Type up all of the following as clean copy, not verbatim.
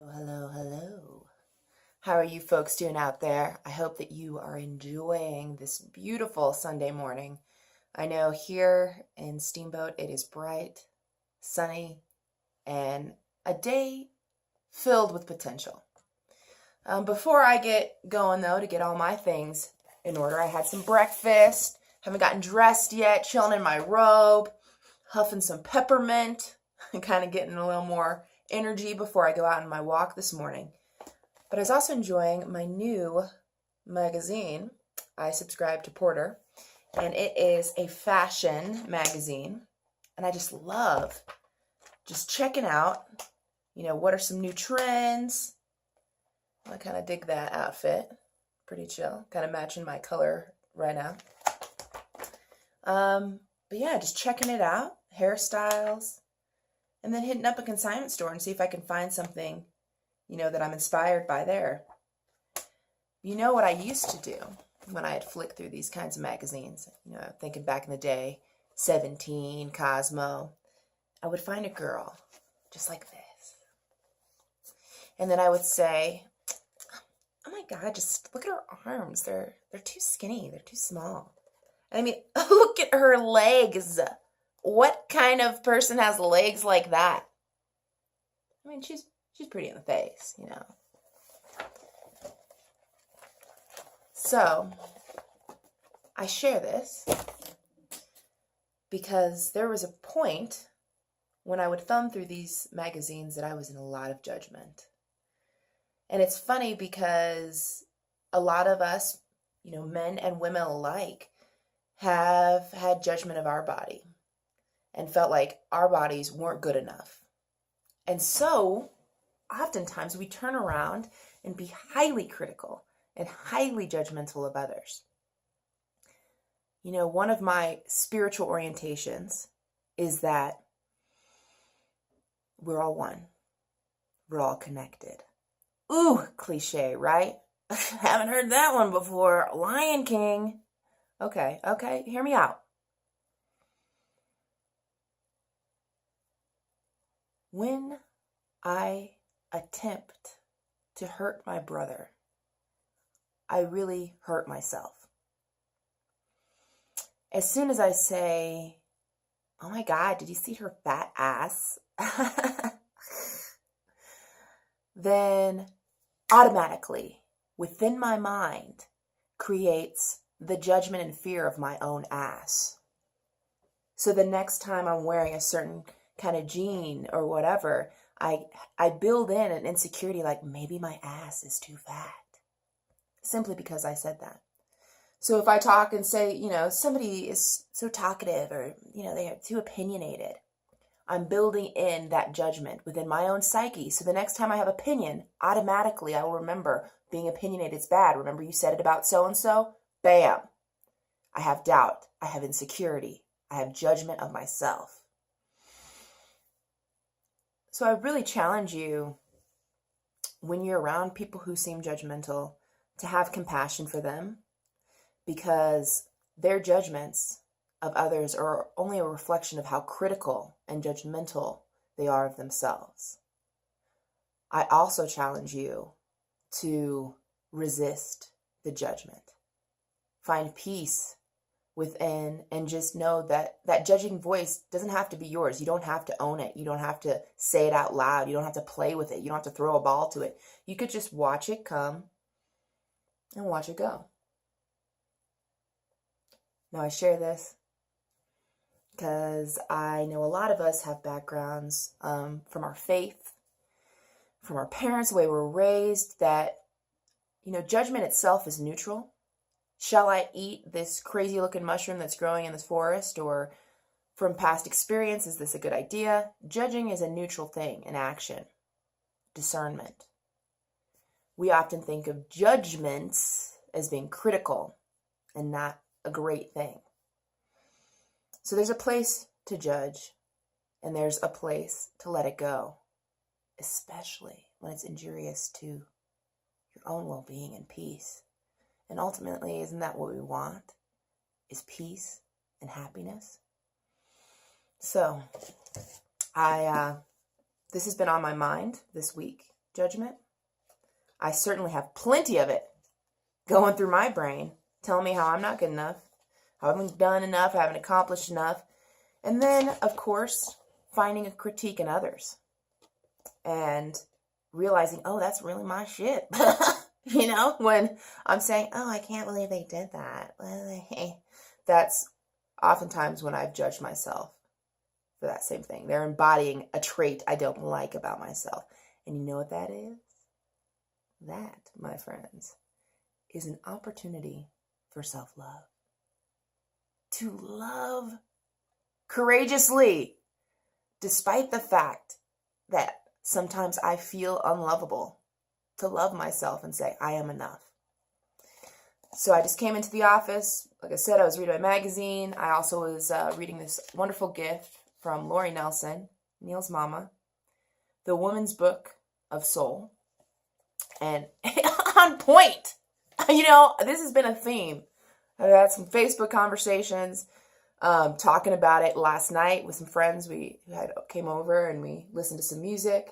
Hello, hello. How are you folks doing out there? I hope that you are enjoying this beautiful Sunday morning. I know here in Steamboat it is bright, sunny, and a day filled with potential. Before I get going though, to get all my things in order, I had some breakfast, haven't gotten dressed yet, chilling in my robe, huffing some peppermint, and kind of getting a little more energy before I go out on my walk this morning. But I was also enjoying my new magazine. I subscribe to Porter, and it is a fashion magazine. And I just love just checking out, what are some new trends. I kind of dig that outfit. Pretty chill. Kind of matching my color right now. But yeah, just checking it out. Hairstyles. And then hitting up a consignment store and see if I can find something, that I'm inspired by there. You know what I used to do when I had flicked through these kinds of magazines? Thinking back in the day, 17, Cosmo. I would find a girl just like this. And then I would say, oh my God, just look at her arms. They're too skinny. They're too small. I mean, look at her legs. What kind of person has legs like that? I mean, she's pretty in the face, So, I share this because there was a point when I would thumb through these magazines that I was in a lot of judgment. And it's funny because a lot of us, men and women alike, have had judgment of our body and felt like our bodies weren't good enough. And so, oftentimes we turn around and be highly critical and highly judgmental of others. One of my spiritual orientations is that we're all one. We're all connected. Ooh, cliche, right? Haven't heard that one before. Lion King. Okay, hear me out. When I attempt to hurt my brother, I really hurt myself. As soon as I say, oh my God, did you see her fat ass? Then automatically, within my mind, creates the judgment and fear of my own ass. So the next time I'm wearing a certain kind of jean or whatever, I build in an insecurity like maybe my ass is too fat. Simply because I said that. So if I talk and say, somebody is so talkative or, they are too opinionated, I'm building in that judgment within my own psyche. So the next time I have opinion, automatically I will remember being opinionated is bad. Remember you said it about so-and-so? Bam. I have doubt. I have insecurity. I have judgment of myself. So I really challenge you when you're around people who seem judgmental to have compassion for them, because their judgments of others are only a reflection of how critical and judgmental they are of themselves. I also challenge you to resist the judgment. Find peace within and just know that that judging voice doesn't have to be yours. You don't have to own it. You don't have to say it out loud. You don't have to play with it. You don't have to throw a ball to it. You could just watch it come and watch it go. Now I share this because I know a lot of us have backgrounds from our faith, from our parents, the way we're raised, that, judgment itself is neutral. Shall I eat this crazy looking mushroom that's growing in this forest? Or from past experience, is this a good idea? Judging is a neutral thing, an action, discernment. We often think of judgments as being critical and not a great thing. So there's a place to judge, and there's a place to let it go, especially when it's injurious to your own well-being and peace. And ultimately, isn't that what we want? Is peace and happiness? So, this has been on my mind this week, judgment. I certainly have plenty of it going through my brain, telling me how I'm not good enough, how I haven't done enough, I haven't accomplished enough. And then, of course, finding a critique in others and realizing, oh, that's really my shit. When I'm saying, oh, I can't believe they did that. That's oftentimes when I've judged myself for that same thing. They're embodying a trait I don't like about myself. And you know what that is? That, my friends, is an opportunity for self-love. To love courageously, despite the fact that sometimes I feel unlovable, to love myself and say, I am enough. So I just came into the office. Like I said, I was reading my magazine. I also was reading this wonderful gift from Lori Nelson, Neil's mama, The Woman's Book of Soul. And on point. This has been a theme. I've had some Facebook conversations, talking about it last night with some friends. We came over and we listened to some music.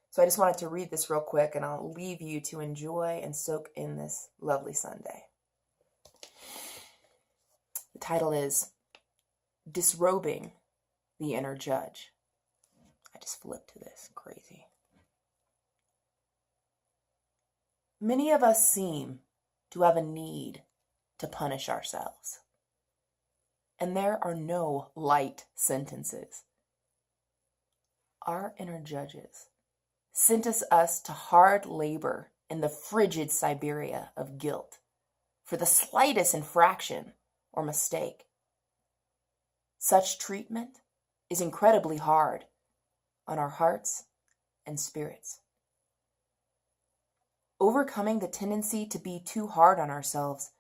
So I just wanted to read this real quick, and I'll leave you to enjoy and soak in this lovely Sunday. The title is Disrobing the Inner Judge. I just flipped to this. Crazy. Many of us seem to have a need to punish ourselves. And there are no light sentences. Our inner judges sentence us to hard labor in the frigid Siberia of guilt for the slightest infraction or mistake. Such treatment is incredibly hard on our hearts and spirits. Overcoming the tendency to be too hard on ourselves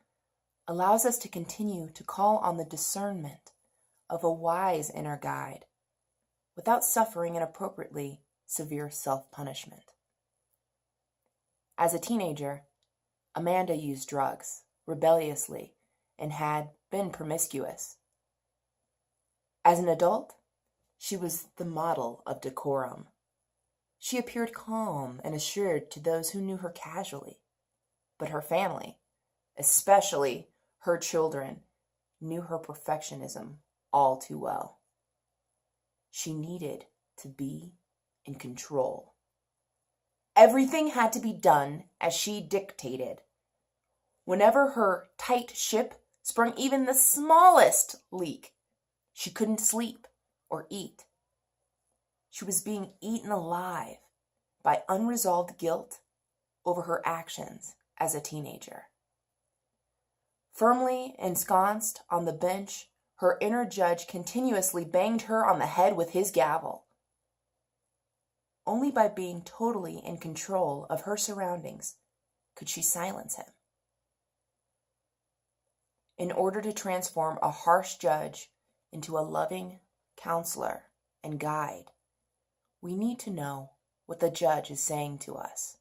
allows us to continue to call on the discernment of a wise inner guide without suffering inappropriately severe self-punishment. As a teenager, Amanda used drugs rebelliously and had been promiscuous. As an adult, she was the model of decorum. She appeared calm and assured to those who knew her casually, but her family, especially her children, knew her perfectionism all too well. She needed to be in control. Everything had to be done as she dictated. Whenever her tight ship sprung even the smallest leak, she couldn't sleep or eat. She was being eaten alive by unresolved guilt over her actions as a teenager. Firmly ensconced on the bench, her inner judge continuously banged her on the head with his gavel. Only by being totally in control of her surroundings could she silence him. In order to transform a harsh judge into a loving counselor and guide, we need to know what the judge is saying to us.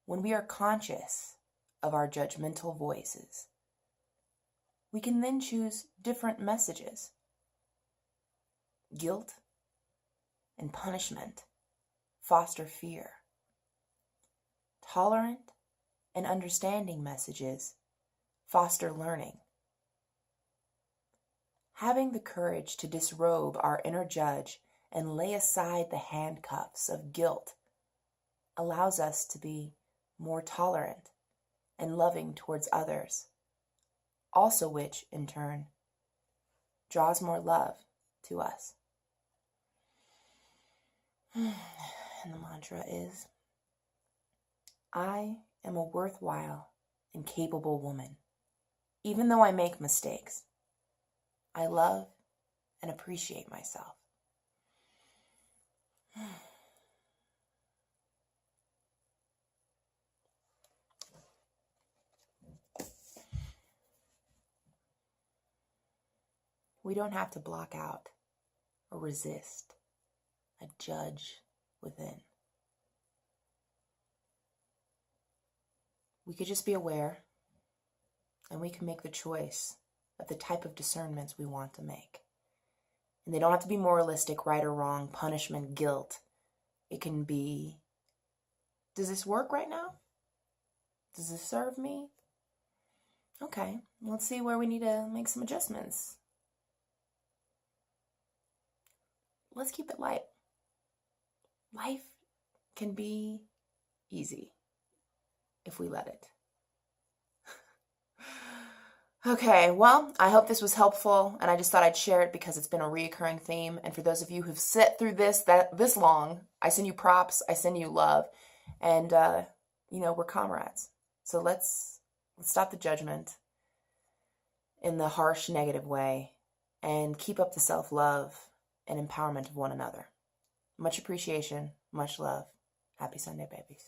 When we are conscious of our judgmental voices, we can then choose different messages. Guilt and punishment foster fear. Tolerant and understanding messages foster learning. Having the courage to disrobe our inner judge and lay aside the handcuffs of guilt allows us to be more tolerant and loving towards others, also which, in turn, draws more love to us. And the mantra is, I am a worthwhile and capable woman. Even though I make mistakes, I love and appreciate myself. We don't have to block out or resist a judge within. We could just be aware, and we can make the choice of the type of discernments we want to make. And they don't have to be moralistic, right or wrong, punishment, guilt. It can be Does this work right now? Does this serve me? Okay, let's see where we need to make some adjustments. Let's keep it light. Life can be easy if we let it. Okay, well, I hope this was helpful, and I just thought I'd share it because it's been a reoccurring theme. And for those of you who've sat through this long, I send you props, I send you love, and we're comrades. So let's stop the judgment in the harsh, negative way, and keep up the self-love and empowerment of one another. Much appreciation, much love. Happy Sunday, babies.